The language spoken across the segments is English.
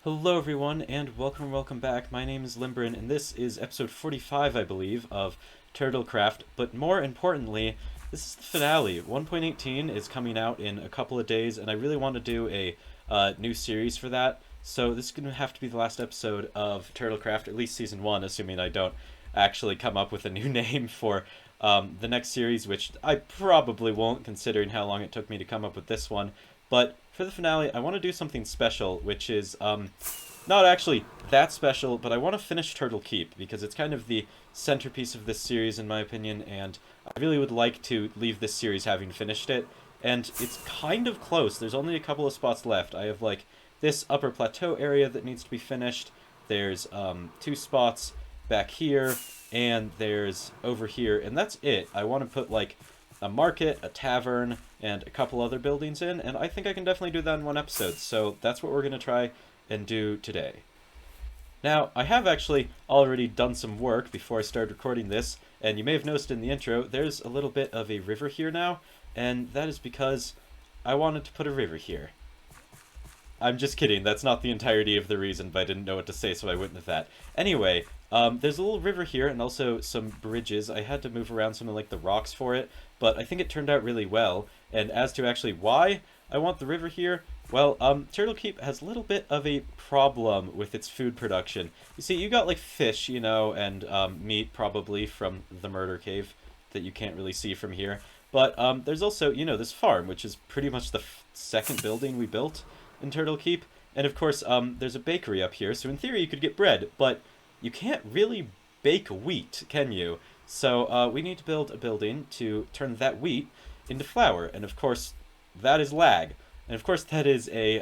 Hello everyone, and welcome back. My name is LimBryn, and this is episode 45, I believe, of Turtlecraft. But more importantly, this is the finale. 1.18 is coming out in a couple of days, and I really want to do a new series for that. So this is going to have to be the last episode of Turtlecraft, at least season 1, assuming I don't actually come up with a new name for the next series, which I probably won't, considering how long it took me to come up with this one. But for the finale, I want to do something special, which is not actually that special, but I want to finish Turtlekeep because it's kind of the centerpiece of this series, in my opinion, and I really would like to leave this series having finished it. And it's kind of close. There's only a couple of spots left. I have like this upper plateau area that needs to be finished. There's two spots back here, and there's over here, and that's it. I want to put like a market, a tavern, and a couple other buildings in, and I think I can definitely do that in one episode, so that's what we're going to try and do today. Now, I have actually already done some work before I started recording this, and you may have noticed in the intro, there's a little bit of a river here now, and that is because I wanted to put a river here. I'm just kidding, that's not the entirety of the reason, but I didn't know what to say, so I went with that. Anyway, there's a little river here, and also some bridges. I had to move around some of like the rocks for it, but I think it turned out really well. And as to actually why I want the river here, well, Turtlekeep has a little bit of a problem with its food production. You see, you got like fish, you know, and meat probably from the murder cave that you can't really see from here. But there's also, you know, this farm, which is pretty much the second building we built in Turtlekeep. And of course, there's a bakery up here, so in theory you could get bread, but you can't really bake wheat, can you? So we need to build a building to turn that wheat into flour, and of course that is lag. And of course that is a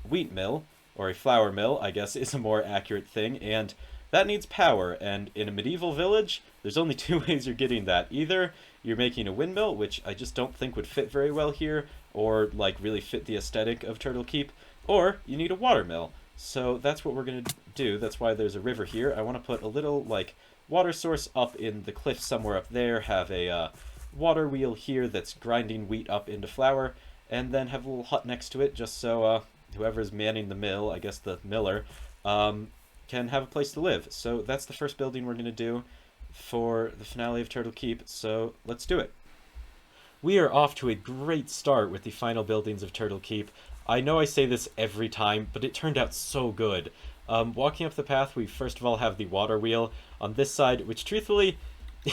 wheat mill, or a flour mill, I guess is a more accurate thing, and that needs power, and in a medieval village, there's only two ways you're getting that. Either you're making a windmill, which I just don't think would fit very well here, or like really fit the aesthetic of Turtlekeep, or you need a water mill. So that's what we're going to do. That's why there's a river here. I want to put a little like water source up in the cliff somewhere up there, have a water wheel here that's grinding wheat up into flour, and then have a little hut next to it just so whoever's manning the mill, I guess the miller, can have a place to live. So that's the first building we're going to do for the finale of Turtlekeep, so let's do it. We are off to a great start with the final buildings of Turtlekeep. I know I say this every time, but it turned out so good. Walking up the path, we first of all have the water wheel on this side, which truthfully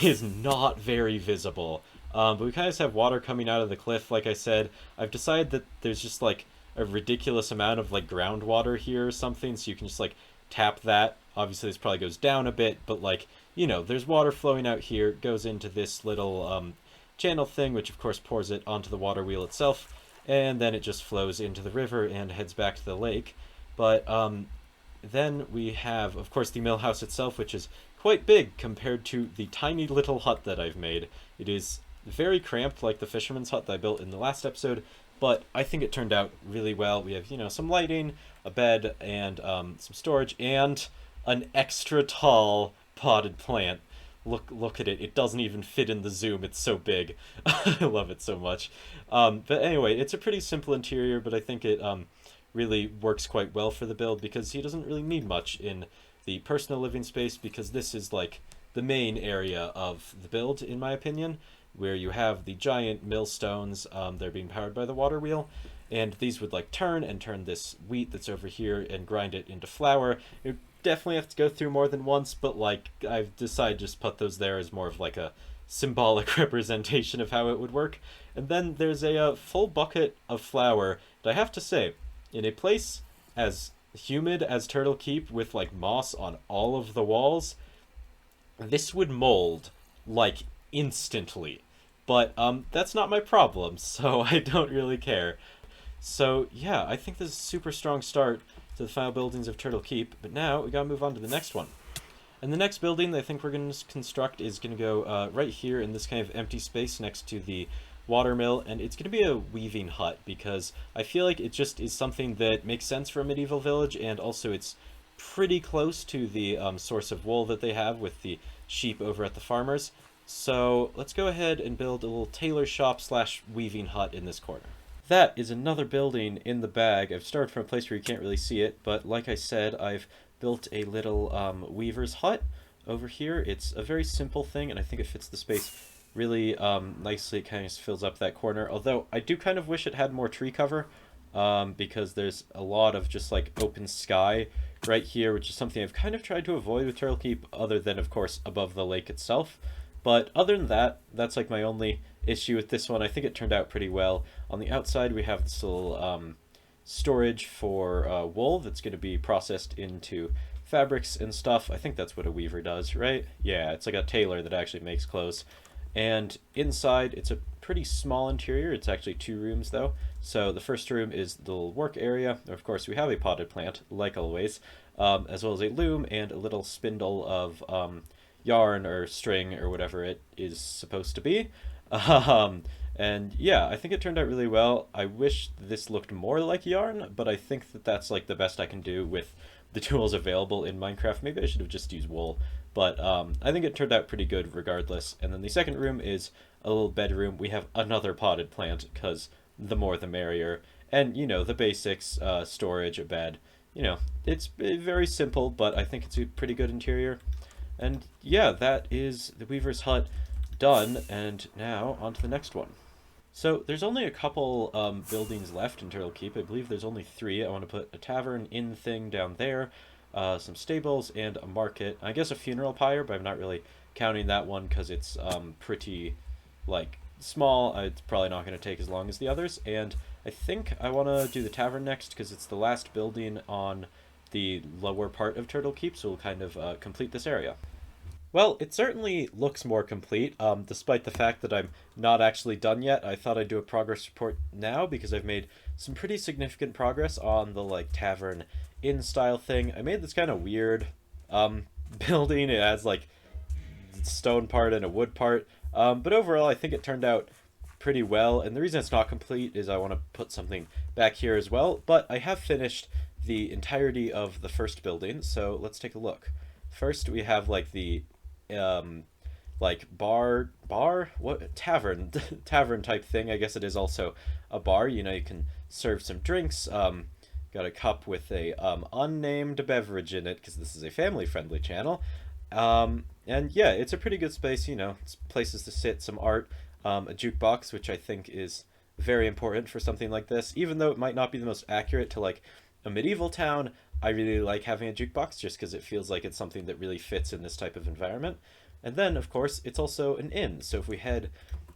is not very visible. But we kind of just have water coming out of the cliff, like I said. I've decided that there's just like a ridiculous amount of like groundwater here or something, so you can just like tap that. Obviously this probably goes down a bit, but like, you know, there's water flowing out here, goes into this little channel thing, which of course pours it onto the water wheel itself, and then it just flows into the river and heads back to the lake. But then we have, of course, the mill house itself, which is quite big compared to the tiny little hut that I've made. It is very cramped, like the fisherman's hut that I built in the last episode, but I think it turned out really well. We have, you know, some lighting, a bed, and some storage, and an extra tall potted plant. Look at it. It doesn't even fit in the zoom. It's so big. I love it so much. But anyway, it's a pretty simple interior, but I think it really works quite well for the build because he doesn't really need much in the personal living space, because this is like the main area of the build, in my opinion, where you have the giant millstones. They're being powered by the water wheel, and these would like turn this wheat that's over here and grind it into flour. It definitely have to go through more than once, but like I've decided just put those there as more of like a symbolic representation of how it would work. And then there's a full bucket of flour. And I have to say, in a place as humid as Turtlekeep with like moss on all of the walls, this would mold like instantly. But that's not my problem, so I don't really care. So yeah, I think this is a super strong start to the final buildings of Turtlekeep, but now we gotta move on to the next one. And the next building that I think we're going to construct is going to go right here in this kind of empty space next to the water mill, and it's going to be a weaving hut because I feel like it just is something that makes sense for a medieval village, and also it's pretty close to the source of wool that they have with the sheep over at the farmers. So let's go ahead and build a little tailor shop slash weaving hut in this corner. that is another building in the bag. I've started from a place where you can't really see it, but like I said, I've built a little weaver's hut over here. It's a very simple thing, and I think it fits the space really nicely. It kind of fills up that corner, although I do kind of wish it had more tree cover, because there's a lot of just like open sky right here, which is something I've kind of tried to avoid with Turtlekeep, other than, of course, above the lake itself. But other than that, that's like my only issue with this one. I think it turned out pretty well. On the outside, we have this little storage for wool that's going to be processed into fabrics and stuff. I think that's what a weaver does, right? Yeah, it's like a tailor that actually makes clothes. And inside, it's a pretty small interior. It's actually 2 rooms, though. So the first room is the little work area. Of course, we have a potted plant, like always, as well as a loom and a little spindle of yarn or string or whatever it is supposed to be. Um, and yeah, I think it turned out really well. I wish this looked more like yarn, but I think that that's like the best I can do with the tools available in Minecraft. Maybe I should have just used wool, but I think it turned out pretty good regardless. And then the second room is a little bedroom. We have another potted plant because the more the merrier. And, you know, the basics, storage, a bed. You know, it's very simple, but I think it's a pretty good interior. And yeah, that is the Weaver's Hut done, and now on to the next one. So there's only a couple buildings left in Turtlekeep. I believe there's only 3. I want to put a tavern inn thing down there, some stables, and a market. I guess a funeral pyre, but I'm not really counting that one because it's pretty, like, small. It's probably not going to take as long as the others. And I think I want to do the tavern next because it's the last building on the lower part of Turtlekeep, so we'll kind of complete this area. Well, it certainly looks more complete, despite the fact that I'm not actually done yet. I thought I'd do a progress report now because I've made some pretty significant progress on the like tavern inn style thing. I made this kind of weird building. It has like stone part and a wood part, but overall I think it turned out pretty well. And the reason it's not complete is I want to put something back here as well. But I have finished the entirety of the first building, so let's take a look. First, we have like the like bar what tavern tavern type thing. I guess it is also a bar. You know, you can serve some drinks. Got a cup with a unnamed beverage in it because this is a family friendly channel. And yeah, it's a pretty good space. You know, it's places to sit, some art, a jukebox, which I think is very important for something like this, even though it might not be the most accurate to like a medieval town. I really like having a jukebox just because it feels like it's something that really fits in this type of environment. And then, of course, it's also an inn. So if we head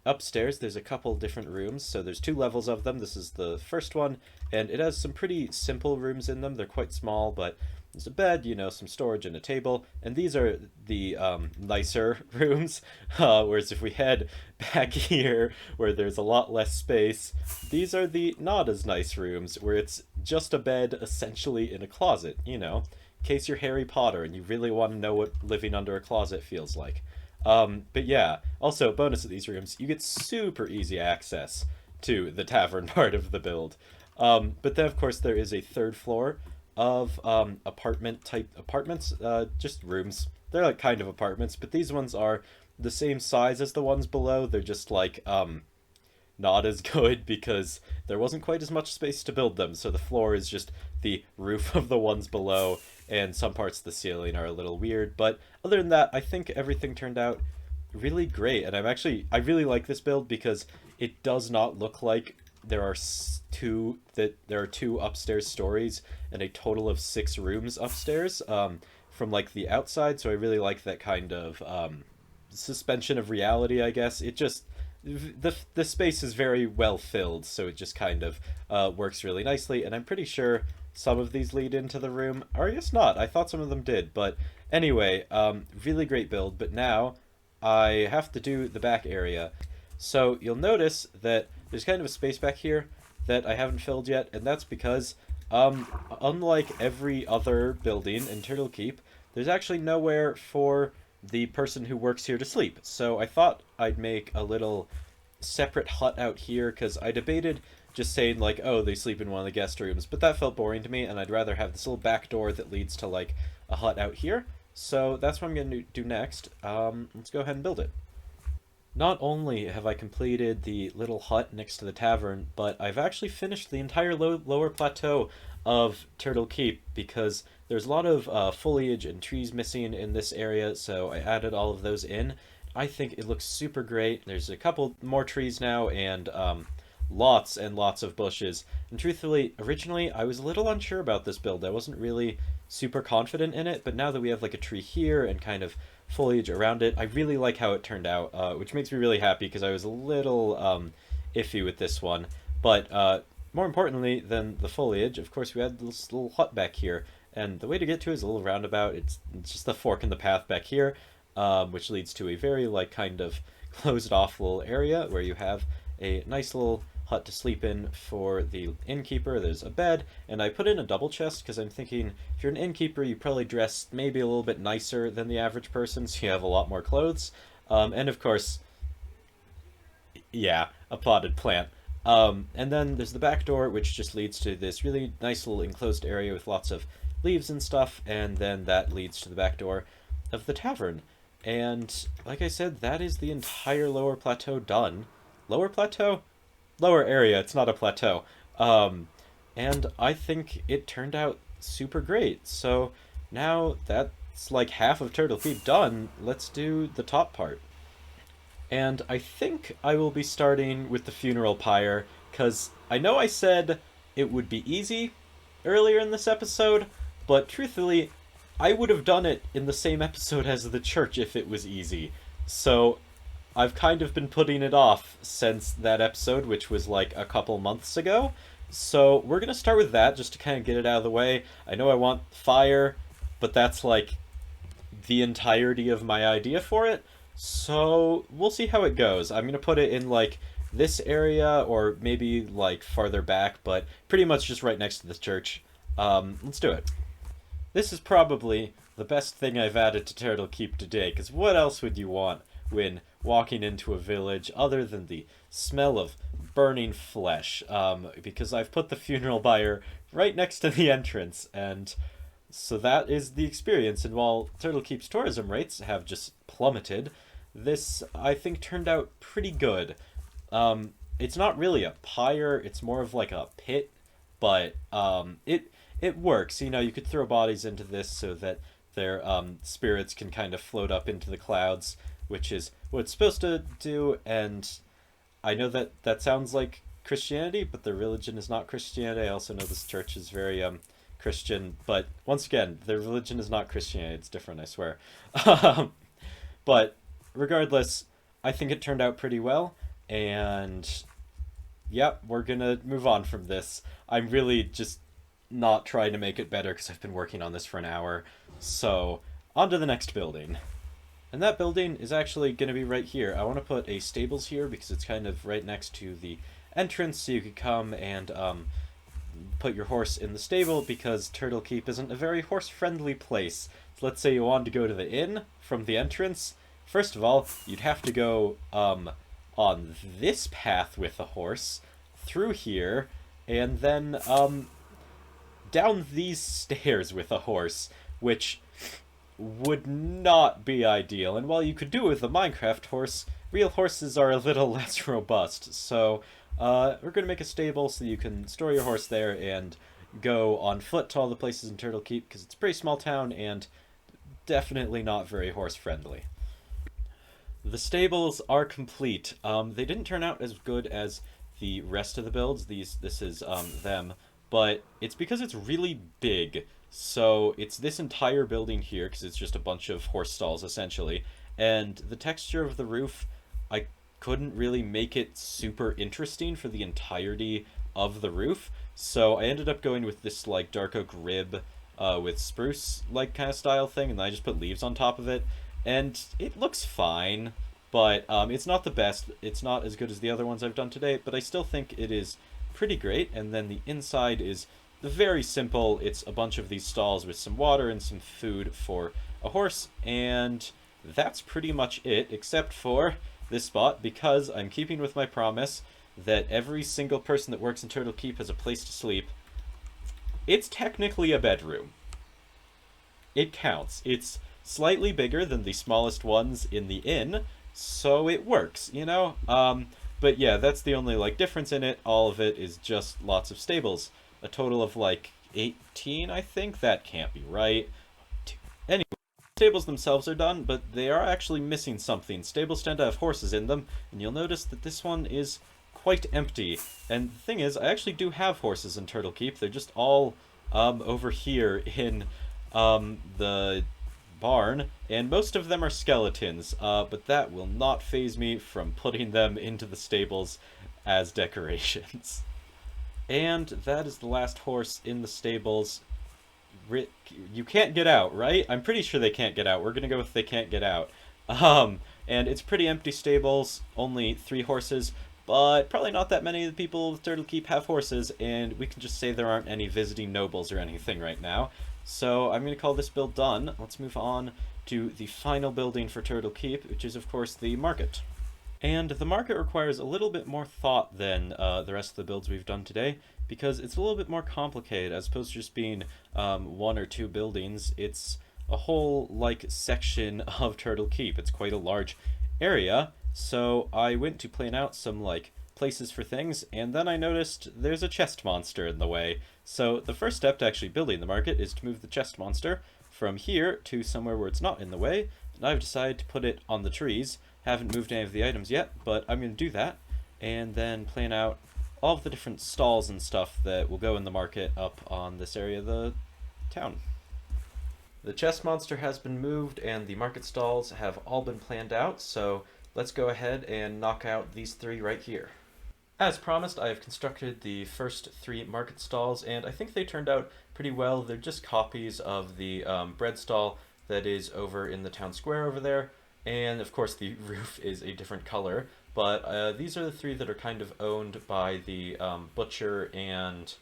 upstairs, there's a couple different rooms. So there's 2 levels of them. This is the first one, and it has some pretty simple rooms in them. They're quite small, but there's a bed, you know, some storage and a table. And these are the nicer rooms. Whereas if we head back here, where there's a lot less space, these are the not as nice rooms, where it's just a bed essentially in a closet, you know, in case you're Harry Potter and you really want to know what living under a closet feels like. But yeah, also, bonus of these rooms, you get super easy access to the tavern part of the build. But then, of course, there is a 3rd floor of apartment type apartments, just rooms. They're like kind of apartments, but these ones are the same size as the ones below. They're just like not as good because there wasn't quite as much space to build them. So the floor is just the roof of the ones below, and some parts of the ceiling are a little weird. But other than that, I think everything turned out really great. And I really like this build because it does not look like there are two upstairs stories and a total of 6 rooms upstairs from like the outside. So I really like that kind of suspension of reality, I guess. It just the space is very well filled, so it just kind of works really nicely. And I'm pretty sure some of these lead into the room, or I guess not. I thought some of them did, but anyway, really great build. But now I have to do the back area. So you'll notice that there's kind of a space back here that I haven't filled yet, and that's because unlike every other building in Turtlekeep, there's actually nowhere for the person who works here to sleep. So I thought I'd make a little separate hut out here, because I debated just saying like, oh, they sleep in one of the guest rooms, but that felt boring to me, and I'd rather have this little back door that leads to like a hut out here. So that's what I'm going to do next. Let's go ahead and build it. not only have I completed the little hut next to the tavern, but I've actually finished the entire lower plateau of Turtlekeep because there's a lot of foliage and trees missing in this area, so I added all of those in. I think it looks super great. There's a couple more trees now and lots and lots of bushes. And truthfully, originally I was a little unsure about this build. I wasn't really super confident in it, but now that we have like a tree here and kind of foliage around it, I really like how it turned out, which makes me really happy because I was a little iffy with this one. But more importantly than the foliage, of course, we had this little hut back here, and the way to get to it is a little roundabout. It's just the fork in the path back here, which leads to a very like kind of closed off little area where you have a nice little hut to sleep in for the innkeeper. There's a bed, and I put in a double chest because I'm thinking if you're an innkeeper, you probably dress maybe a little bit nicer than the average person, so you have a lot more clothes. And of course, yeah, a potted plant. And then there's the back door, which just leads to this really nice little enclosed area with lots of leaves and stuff, and then that leads to the back door of the tavern. And like I said, that is the entire lower plateau done. Lower plateau? Lower area, it's not a plateau. And I think it turned out super great. So now that's like half of Turtlekeep done. Let's do the top part. And I think I will be starting with the funeral pyre, because I know I said it would be easy earlier in this episode, but truthfully, I would have done it in the same episode as the church if it was easy. So I've kind of been putting it off since that episode, which was like a couple months ago. So we're going to start with that just to kind of get it out of the way. I know I want fire, but that's like the entirety of my idea for it. So we'll see how it goes. I'm going to put it in like this area or maybe like farther back, but pretty much just right next to the church. Let's do it. This is probably the best thing I've added to Turtlekeep today, because what else would you want when walking into a village other than the smell of burning flesh? Because I've put the funeral pyre right next to the entrance, and so that is the experience. And while Turtlekeep's tourism rates have just plummeted, this, I think, turned out pretty good. It's not really a pyre, it's more of like a pit, but it works. You know, you could throw bodies into this so that their spirits can kind of float up into the clouds, which is what it's supposed to do. And I know that that sounds like Christianity, but their religion is not Christianity. I also know this church is very Christian, but once again, their religion is not Christianity. It's different, I swear. But regardless, I think it turned out pretty well, and yep, we're gonna move on from this. I'm really just not trying to make it better because I've been working on this for an hour. So, on to the next building. And that building is actually going to be right here. I want to put a stables here because it's kind of right next to the entrance, so you could come and put your horse in the stable, because Turtlekeep isn't a very horse-friendly place. So let's say you wanted to go to the inn from the entrance. First of all, you'd have to go on this path with a horse, through here, and then down these stairs with a horse, which would not be ideal. And while you could do it with a Minecraft horse, real horses are a little less robust. So we're going to make a stable so you can store your horse there and go on foot to all the places in Turtlekeep, because it's a pretty small town and definitely not very horse-friendly. The stables are complete. They didn't turn out as good as the rest of the builds. This is them. But it's because it's really big. So it's this entire building here, because it's just a bunch of horse stalls, essentially. And the texture of the roof, I couldn't really make it super interesting for the entirety of the roof. So I ended up going with this, like, dark oak rib with spruce, like, kind of style thing. And then I just put leaves on top of it. And it looks fine, but it's not the best. It's not as good as the other ones I've done today, but I still think it is pretty great. And then the inside is very simple. It's a bunch of these stalls with some water and some food for a horse, and that's pretty much it, except for this spot, because I'm keeping with my promise that every single person that works in Turtlekeep has a place to sleep. It's technically a bedroom. It counts. It's slightly bigger than the smallest ones in the inn, so it works, you know? But yeah, that's the only like difference in it. All of it is just lots of stables. A total of like 18, I think. That can't be right. Anyway, stables themselves are done, but they are actually missing something. Stables tend to have horses in them, and you'll notice that this one is quite empty. And the thing is, I actually do have horses in Turtlekeep. They're just all over here in the barn, and most of them are skeletons, but that will not faze me from putting them into the stables as decorations. And that is the last horse in the stables. You can't get out, right? I'm pretty sure they can't get out. We're gonna go with they can't get out. And it's pretty empty stables, only 3 horses, but probably not that many of the people with Turtlekeep have horses, and we can just say there aren't any visiting nobles or anything right now. So I'm gonna call this build done. Let's move on to the final building for Turtlekeep, which is of course the market. And the market requires a little bit more thought than the rest of the builds we've done today, because it's a little bit more complicated. As opposed to just being 1 or 2 buildings, it's a whole like section of Turtlekeep. It's quite a large area, so I went to plan out some like places for things, and then I noticed there's a chest monster in the way. So the first step to actually building the market is to move the chest monster from here to somewhere where it's not in the way, and I've decided to put it on the trees. Haven't moved any of the items yet, but I'm going to do that, and then plan out all of the different stalls and stuff that will go in the market up on this area of the town. The chest monster has been moved, and the market stalls have all been planned out, so let's go ahead and knock out these 3 right here. As promised, I have constructed the first 3 market stalls, and I think they turned out pretty well. They're just copies of the bread stall that is over in the town square over there, and of course the roof is a different color, but these are the 3 that are kind of owned by the butcher and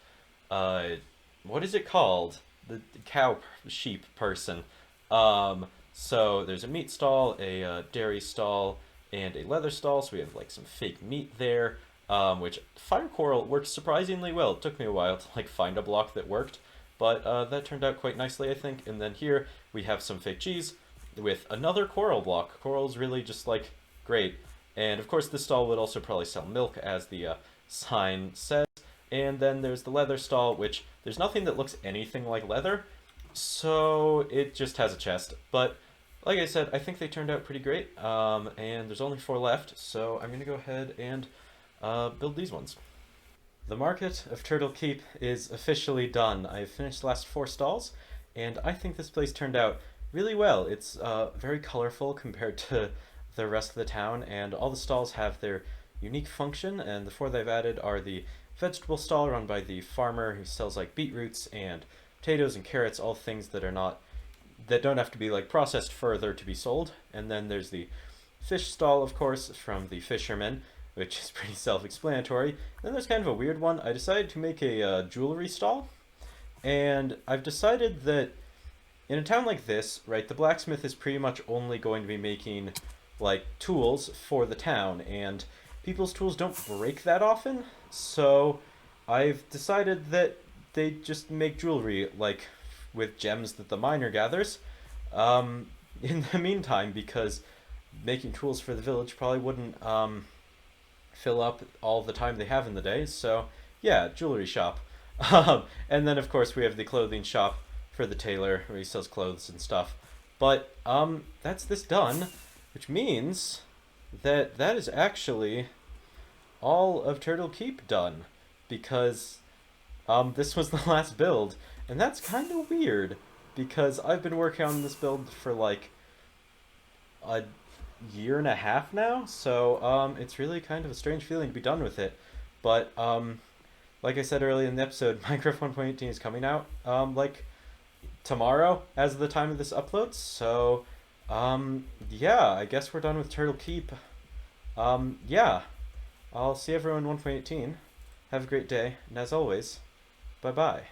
what is it called? The cow sheep person. So there's a meat stall, a dairy stall, and a leather stall, so we have like some fake meat there, which fire coral worked surprisingly well. It took me a while to like find a block that worked, but that turned out quite nicely, I think. And then here we have some fake cheese with another coral block. Coral's really just like great. And of course this stall would also probably sell milk, as the sign says. And then there's the leather stall, which there's nothing that looks anything like leather, so it just has a chest. But like I said, I think they turned out pretty great, and there's only 4 left, so I'm going to go ahead and build these ones. The market of Turtlekeep is officially done. I've finished the last 4 stalls, and I think this place turned out really well. It's very colorful compared to the rest of the town, and all the stalls have their unique function, and the 4 they've added are the vegetable stall run by the farmer who sells like beetroots and potatoes and carrots, all things that don't have to be like processed further to be sold. And then there's the fish stall, of course, from the fisherman, which is pretty self-explanatory. Then there's kind of a weird one. I decided to make a jewelry stall, and I've decided that in a town like this, right, the blacksmith is pretty much only going to be making like tools for the town, and people's tools don't break that often, so I've decided that they just make jewelry, like with gems that the miner gathers, in the meantime, because making tools for the village probably wouldn't fill up all the time they have in the day, so yeah, jewelry shop. And then of course we have the clothing shop for the tailor, where he sells clothes and stuff. But that's this done, which means that is actually all of Turtlekeep done, because this was the last build, and that's kind of weird, because I've been working on this build for like a year and a half now, so it's really kind of a strange feeling to be done with it. But like I said earlier in the episode, Minecraft 1.18 is coming out like tomorrow as of the time of this upload, so yeah, I guess we're done with Turtlekeep. Yeah, I'll see everyone in 1.18. Have a great day, and as always, bye bye.